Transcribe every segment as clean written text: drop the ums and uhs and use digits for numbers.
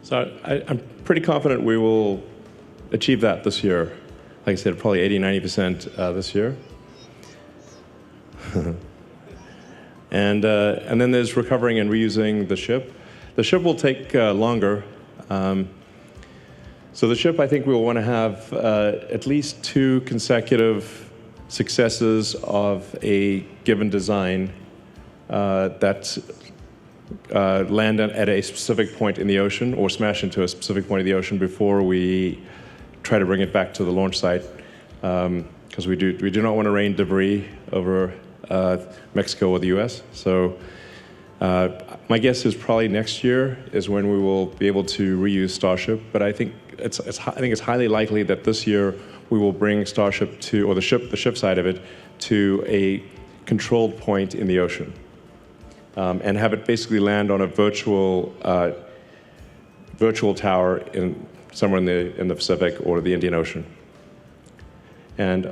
So I'm pretty confident we will achieve that this year. Like I said, probably 80–90% this year. And then there's recovering and reusing the ship. The ship will take longer. So the ship, I think we will want to have at least 2 consecutive successes of a given design that land at a specific point in the ocean or smash into a specific point in the ocean before we try to bring it back to the launch site. Because we do not want to rain debris over Mexico or the US. So my guess is probably next year is when we will be able to reuse Starship. But I think it's highly likely that this year we will bring Starship to, or the ship side of it, to a controlled point in the ocean, and have it basically land on a virtual tower somewhere in the Pacific or the Indian Ocean. And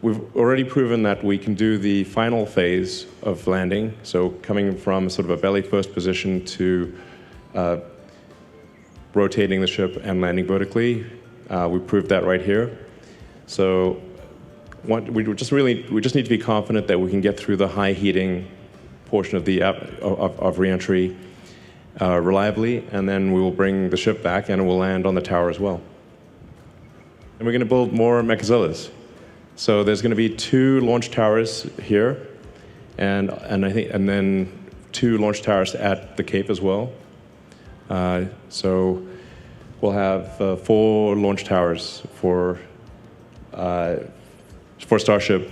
we've already proven that we can do the final phase of landing, so coming from sort of a belly-first position to rotating the ship and landing vertically. We proved that right here. So we just need to be confident that we can get through the high heating portion of the of reentry reliably, and then we will bring the ship back and it will land on the tower as well. And we're going to build more Mechazillas. So there's going to be 2 launch towers here, and then 2 launch towers at the Cape as well. So we'll have 4 launch towers for Starship,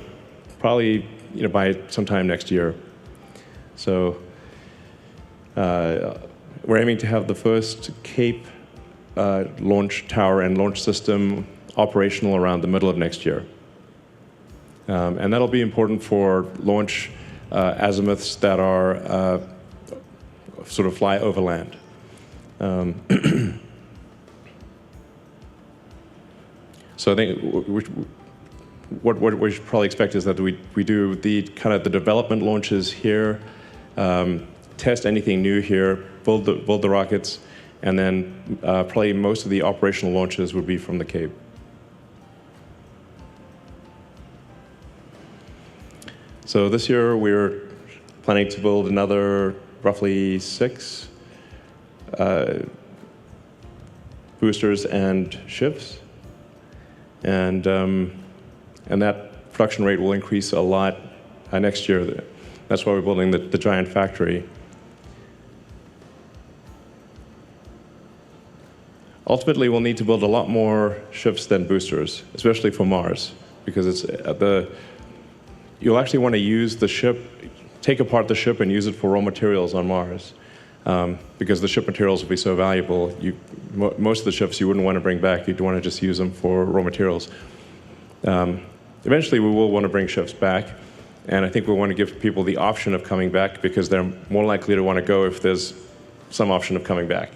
probably by sometime next year. So we're aiming to have the first Cape launch tower and launch system operational around the middle of next year. And that'll be important for launch azimuths that are sort of fly over land. So I think what we should probably expect is that we do the development launches here, test anything new here, build the rockets, and then probably most of the operational launches would be from the Cape. So this year we're planning to build another roughly 6 boosters and ships, and that production rate will increase a lot next year. That's why we're building the giant factory. Ultimately, we'll need to build a lot more ships than boosters, especially for Mars, because you'll actually want to use the ship, take apart the ship and use it for raw materials on Mars, because the ship materials will be so valuable. Most of the ships you wouldn't want to bring back. You'd want to just use them for raw materials. Eventually, we will want to bring ships back, and I think we want to give people the option of coming back because they're more likely to want to go if there's some option of coming back.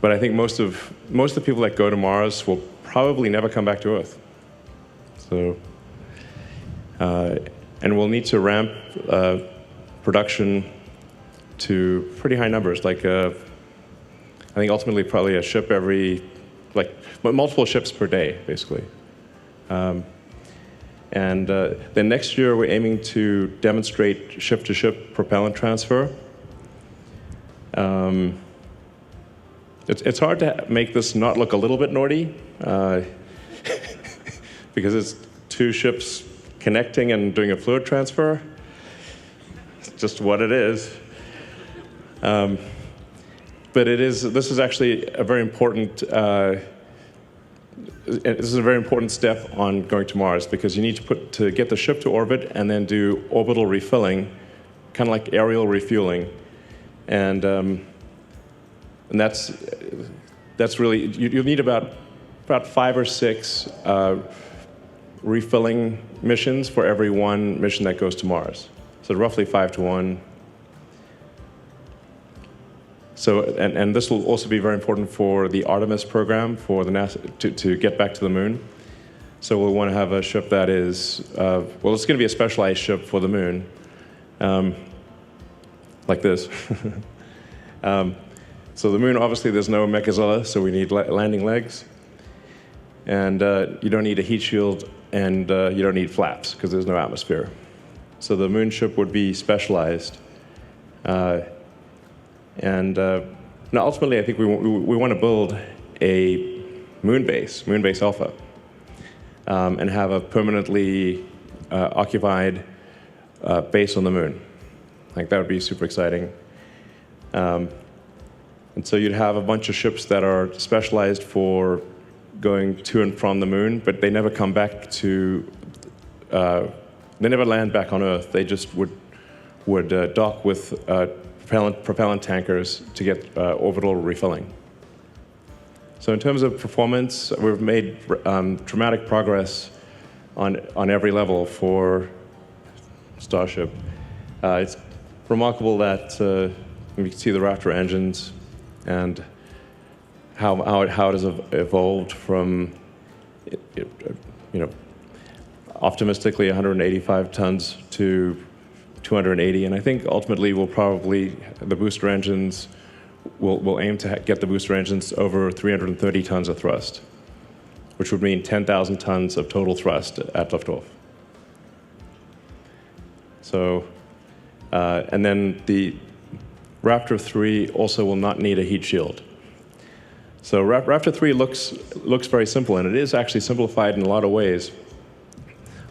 But I think most of the people that go to Mars will probably never come back to Earth. So, and we'll need to ramp production to pretty high numbers. Like, I think ultimately probably a ship multiple ships per day, basically. And then next year we're aiming to demonstrate ship-to-ship propellant transfer. It's hard to make this not look a little bit naughty. Because it's 2 ships connecting and doing a fluid transfer. It's just what it is. But this is actually a very important step on going to Mars, because you need to get the ship to orbit and then do orbital refilling, kind of like aerial refueling, and that's really you'll need about 5 or 6 refilling missions for every 1 mission that goes to Mars. So roughly 5 to 1. So, and this will also be very important for the Artemis program for the NASA to get back to the moon. So we'll want to have a ship that is, it's going to be a specialized ship for the moon, like this. So the moon, obviously, there's no mechazilla, so we need landing legs. And you don't need a heat shield, and you don't need flaps, because there's no atmosphere. So the moon ship would be specialized. Now ultimately, I think we want to build a moon base Alpha, and have a permanently occupied base on the moon. Like, that would be super exciting. And so you'd have a bunch of ships that are specialized for going to and from the moon, but they never come back to, they never land back on Earth. They just would dock with propellant tankers to get orbital refilling. So in terms of performance, we've made dramatic progress on every level for Starship. It's remarkable that we can see the Raptor engines and how it has evolved from, optimistically 185 tons to 280, and I think ultimately the booster engines will aim to get the booster engines over 330 tons of thrust, which would mean 10,000 tons of total thrust at liftoff. So, and then the Raptor 3 also will not need a heat shield. So Raptor 3 looks very simple, and it is actually simplified in a lot of ways.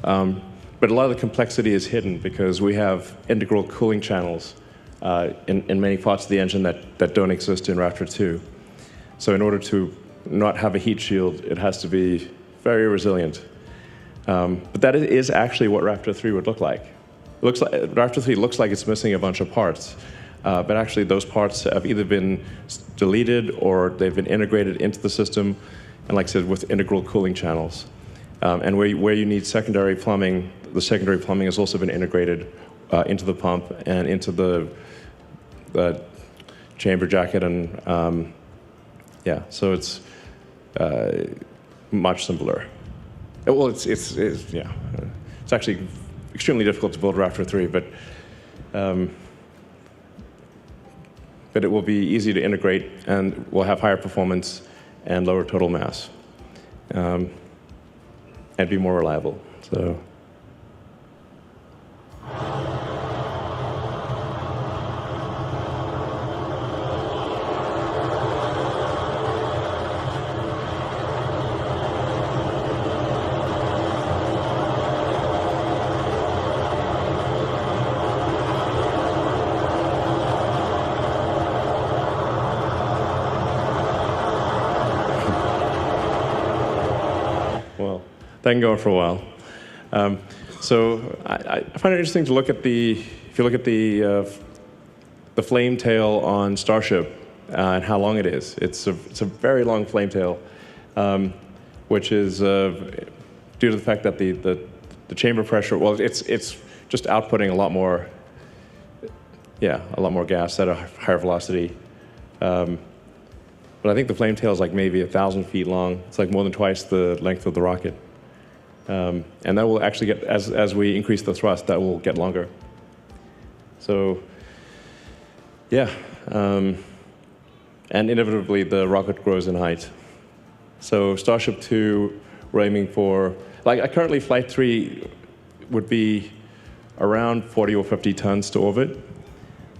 But a lot of the complexity is hidden because we have integral cooling channels in many parts of the engine that don't exist in Raptor 2. So in order to not have a heat shield, it has to be very resilient. But that is actually what Raptor 3 would look like. Raptor 3 looks like it's missing a bunch of parts. But actually, those parts have either been deleted or they've been integrated into the system, and like I said, with integral cooling channels. And where you need secondary plumbing, the secondary plumbing has also been integrated into the pump and into the chamber jacket, and so it's much simpler. Well, it's actually extremely difficult to build Raptor 3, but it will be easy to integrate and will have higher performance and lower total mass, and be more reliable. So. That can go on for a while. So I find it interesting to look at if you look at the flame tail on Starship and how long it is. It's a very long flame tail, which is due to the fact that the chamber pressure, well, it's just outputting a lot more gas at a higher velocity. But I think the flame tail is like maybe 1,000 feet long. It's like more than twice the length of the rocket. And that will actually get, as we increase the thrust, that will get longer. So, and inevitably the rocket grows in height. So Starship 2, we're aiming for, currently Flight 3 would be around 40 or 50 tons to orbit.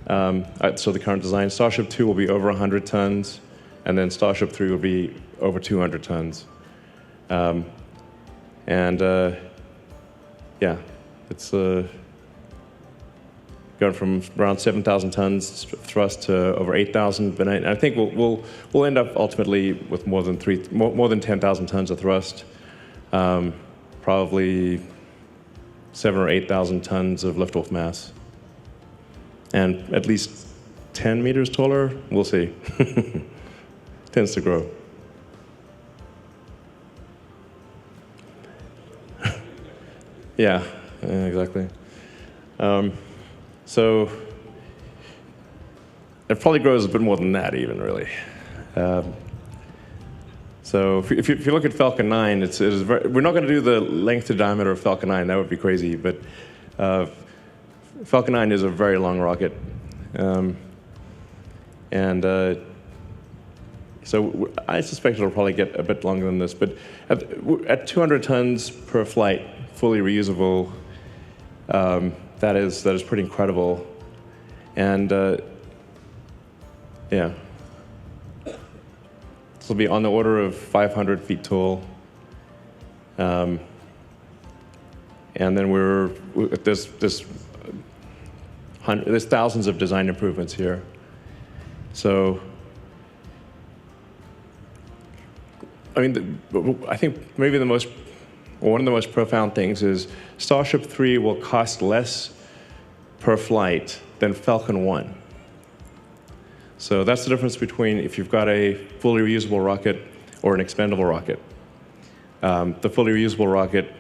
So the current design, Starship 2 will be over 100 tons, and then Starship 3 will be over 200 tons. It's going from around 7,000 tons thrust to over 8,000. But I think we'll end up ultimately with more than 10,000 tons of thrust, probably 7,000 or 8,000 tons of liftoff mass, and at least 10 meters taller. We'll see. Tends to grow. Yeah, exactly. So it probably grows a bit more than that, even, really. So if you look at Falcon 9, we're not going to do the length to diameter of Falcon 9. That would be crazy. But Falcon 9 is a very long rocket, and I suspect it'll probably get a bit longer than this, but at 200 tons per flight, fully reusable, that is pretty incredible. And yeah, this will be on the order of 500 feet tall. And then there's thousands of design improvements here. So, I mean, I think maybe one of the most profound things is Starship 3 will cost less per flight than Falcon 1. So that's the difference between if you've got a fully reusable rocket or an expendable rocket. The fully reusable rocket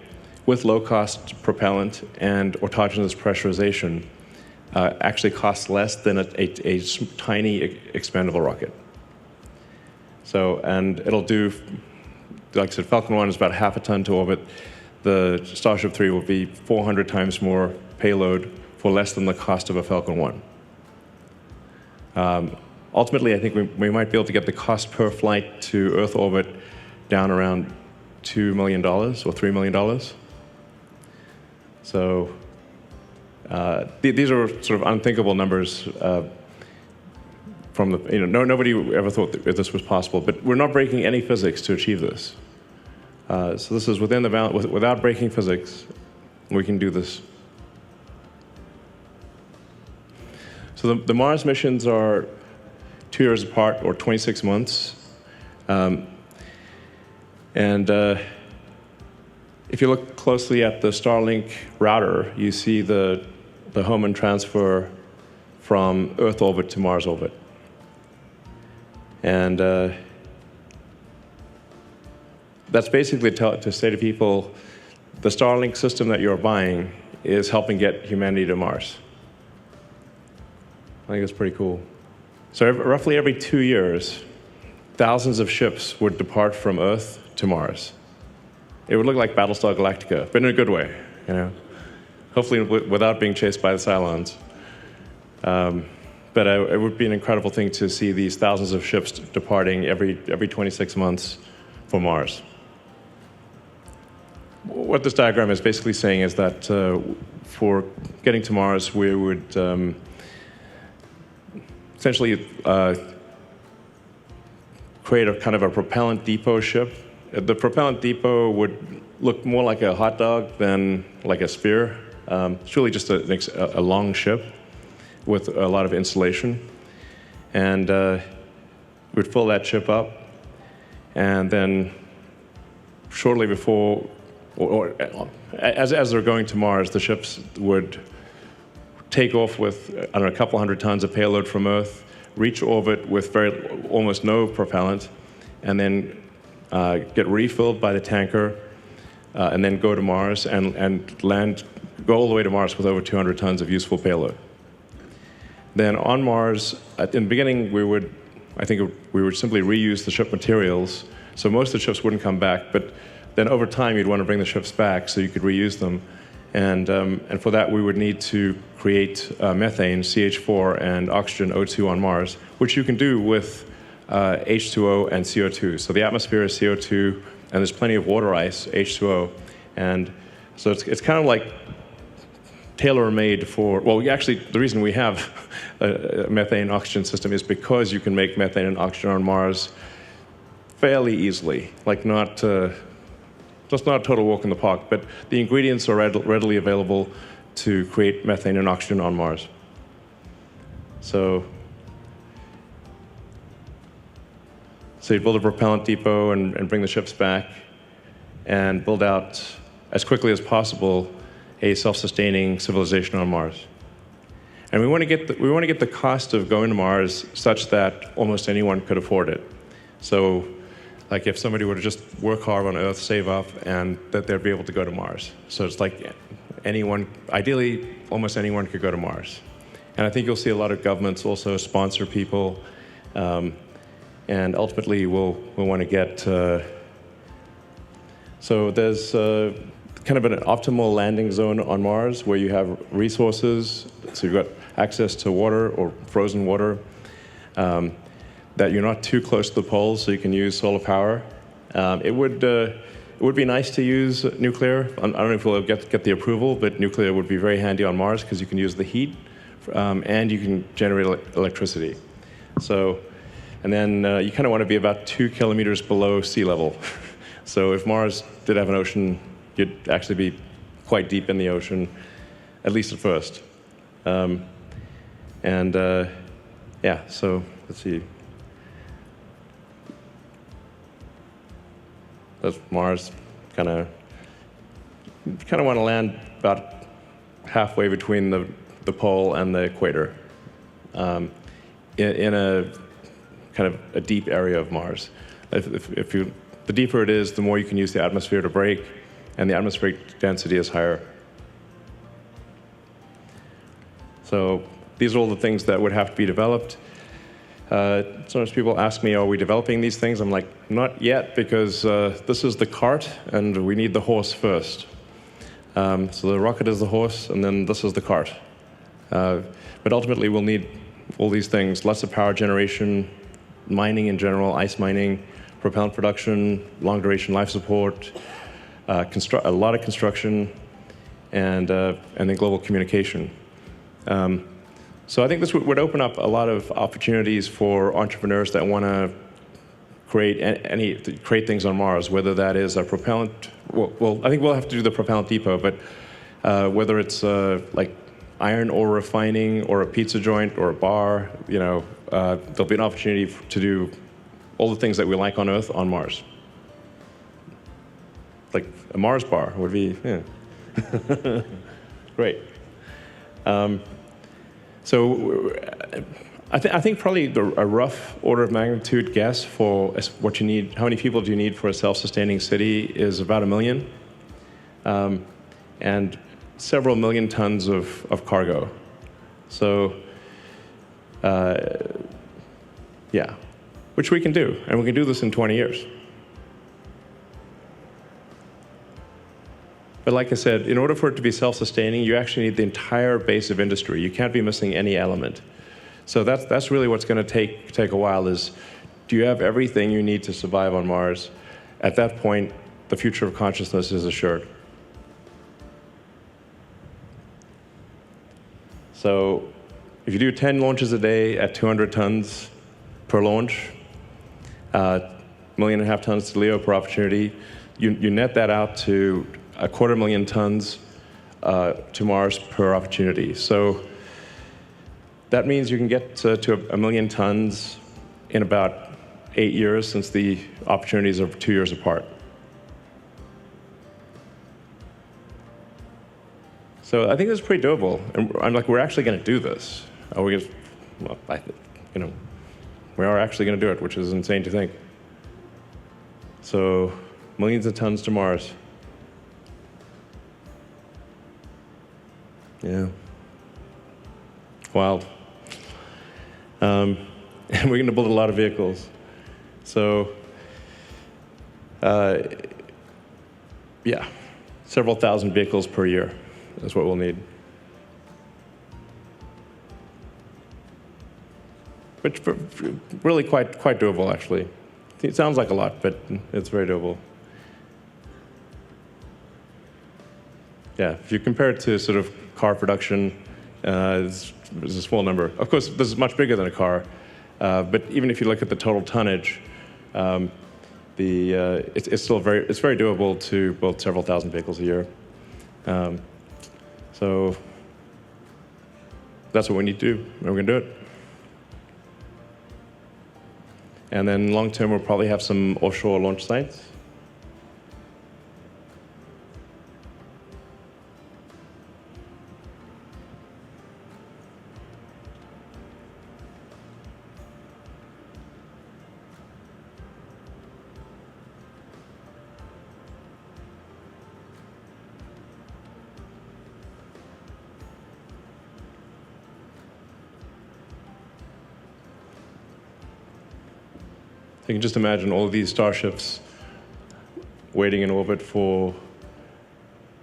with low-cost propellant and autogenous pressurization actually costs less than a tiny expendable rocket. So, and it'll do, like I said, Falcon 1 is about half a ton to orbit. The Starship 3 will be 400 times more payload for less than the cost of a Falcon 1. Ultimately, I think we might be able to get the cost per flight to Earth orbit down around $2 million or $3 million. So these are sort of unthinkable numbers from the, nobody ever thought that this was possible, but we're not breaking any physics to achieve this. So this is within the bound, without breaking physics, we can do this. So the Mars missions are 2 years apart, or 26 months. If you look closely at the Starlink router, you see the home and transfer from Earth orbit to Mars orbit. And that's basically to say to people, the Starlink system that you're buying is helping get humanity to Mars. I think that's pretty cool. So roughly every 2 years, thousands of ships would depart from Earth to Mars. It would look like Battlestar Galactica, but in a good way, Hopefully without being chased by the Cylons. But it would be an incredible thing to see these thousands of ships departing every 26 months for Mars. What this diagram is basically saying is that for getting to Mars, we would essentially create a kind of a propellant depot ship. The propellant depot would look more like a hot dog than like a sphere. It's really just a long ship with a lot of insulation. And we'd fill that ship up, and then shortly before, or as they're going to Mars, the ships would take off with, a couple hundred tons of payload from Earth, reach orbit with almost no propellant, and then get refilled by the tanker, and then go to Mars and go all the way to Mars with over 200 tons of useful payload. Then on Mars, in the beginning, we would simply reuse the ship materials, so most of the ships wouldn't come back, but then over time, you'd want to bring the ships back so you could reuse them. And for that, we would need to create methane, CH4, and oxygen, O2 on Mars, which you can do with H2O and CO2. So the atmosphere is CO2, and there's plenty of water ice, H2O. And so it's kind of like tailor-made for, well, actually, the reason we have a methane oxygen system is because you can make methane and oxygen on Mars fairly easily. Like that's not a total walk in the park, but the ingredients are readily available to create methane and oxygen on Mars. So you build a propellant depot and bring the ships back, and build out as quickly as possible a self-sustaining civilization on Mars. And we want to get the cost of going to Mars such that almost anyone could afford it. So, like if somebody were to just work hard on Earth, save up, and that they'd be able to go to Mars. So it's like anyone, ideally, almost anyone could go to Mars. And I think you'll see a lot of governments also sponsor people, and ultimately we'll want to get. So there's kind of an optimal landing zone on Mars where you have resources. So you've got access to water or frozen water. that you're not too close to the poles, so you can use solar power. It would be nice to use nuclear. I don't know if we'll get the approval, but nuclear would be very handy on Mars because you can use the heat and you can generate electricity. So, and then you kind of want to be about 2 kilometers below sea level. So if Mars did have an ocean, you'd actually be quite deep in the ocean, at least at first. Yeah, so let's see. That's Mars. Kind of want to land about halfway between the pole and the equator, in a kind of a deep area of Mars. The deeper it is, the more you can use the atmosphere to brake, and the atmospheric density is higher. So these are all the things that would have to be developed. Sometimes people ask me, are we developing these things? I'm like, not yet, because this is the cart, and we need the horse first. So the rocket is the horse, and then this is the cart. But ultimately, we'll need all these things, lots of power generation, mining in general, ice mining, propellant production, long-duration life support, a lot of construction, and then global communication. So I think this would open up a lot of opportunities for entrepreneurs that want to create things on Mars, whether that is a propellant. Well, I think we'll have to do the propellant depot, but whether it's like iron ore refining or a pizza joint or a bar, there'll be an opportunity to do all the things that we like on Earth on Mars. Like a Mars bar would be, yeah. Great. So I think probably a rough order of magnitude guess for what you need, how many people do you need for a self-sustaining city is about 1 million, and several million tons of cargo. So, yeah, which we can do, and we can do this in 20 years. But like I said, in order for it to be self-sustaining, you actually need the entire base of industry. You can't be missing any element. So that's really what's going to take a while is, do you have everything you need to survive on Mars? At that point, the future of consciousness is assured. So if you do 10 launches a day at 200 tons per launch, 1.5 million tons to LEO per opportunity, you net that out to 250,000 tons to Mars per opportunity. So that means you can get to 1 million tons in about 8 years, since the opportunities are 2 years apart. So I think this is pretty doable. And I'm like, we're actually going to do this. We are actually going to do it, which is insane to think. So millions of tons to Mars. Yeah. Wild. And we're going to build a lot of vehicles. So, yeah, several thousand vehicles per year is what we'll need. Which really quite doable, actually. It sounds like a lot, but it's very doable. Yeah, if you compare it to sort of car production, it's a small number. Of course, this is much bigger than a car, but even if you look at the total tonnage, it's still very doable to build several thousand vehicles a year. So that's what we need to do, and we're going to do it. And then long term, we'll probably have some offshore launch sites. You can just imagine all of these starships waiting in orbit for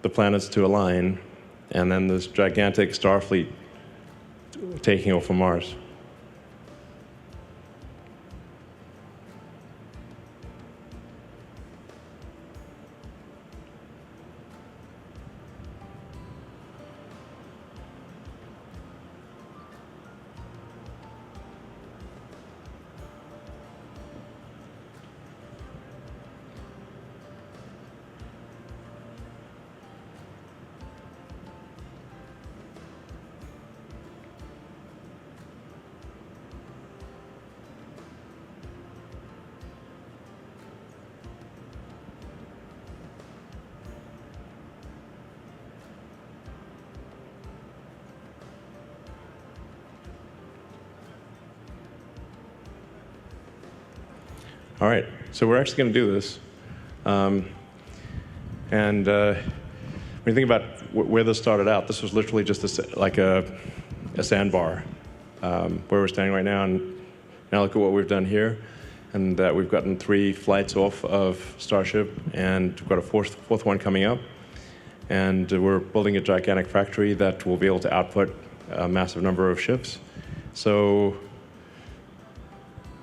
the planets to align, and then this gigantic star fleet taking off from Mars. All right, so we're actually going to do this. And when you think about where this started out, this was literally just like a sandbar where we're standing right now. And now look at what we've done here. And we've gotten 3 flights off of Starship, and we've got a fourth one coming up. And we're building a gigantic factory that will be able to output a massive number of ships. So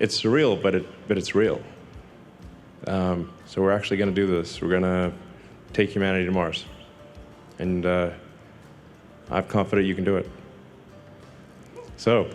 it's surreal, but it's real. So we're actually going to do this. We're going to take humanity to Mars. And I'm confident you can do it. So.